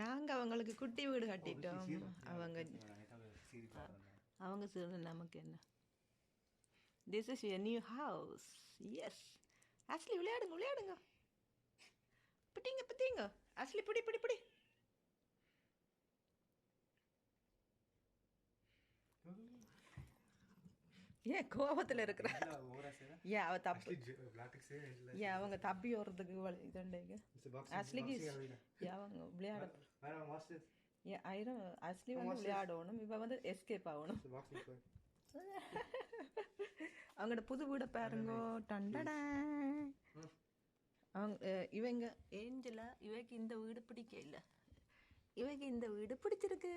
நாங்க அவங்களுக்கு குட்டி வீடு கட்டிட்டோம். அவங்க சொல்ற நமக்கு என்ன. This is your new house. Yes. Ashley விளையாடுங்க. பிடிங்க. Ashley பிடி. ஏன் கோபத்தில் இருக்கிற? ஏன் அவ தப்பு? ஏன் அவங்க தப்பி ஓடுறதுக்கு இதுண்டைங்க? ஆஸ்லிக்கு அவங்க விளையாட ஏன் ஆயிரம் ஆஸ்லி வந்து விளையாடணும், இவ வந்து எஸ்கேப் ஆகணும். அவங்களோட புது வீடை பாருங்கோ. டண்டடா அவங்க இவங்க ஏஞ்சலா இவைக்கு இந்த வீடு பிடிக்க இல்லை, இவைக்கு இந்த வீடு பிடிச்சிருக்கு.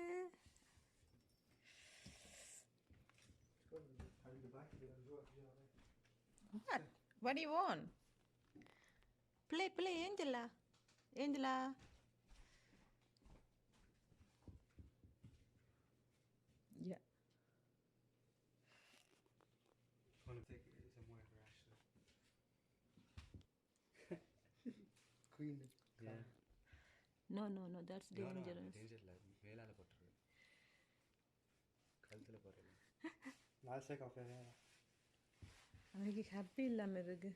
What do you want? Play, Angela. Yeah. I want to take it somewhere for Ashley. Queen. Yeah. No, that's dangerous. No, dangerous. மேலால போட்டுரு. கழுத்துல போடுறது. Last cafe. அவனுக்கு ஹாப்பி இல்லாம இருக்கு.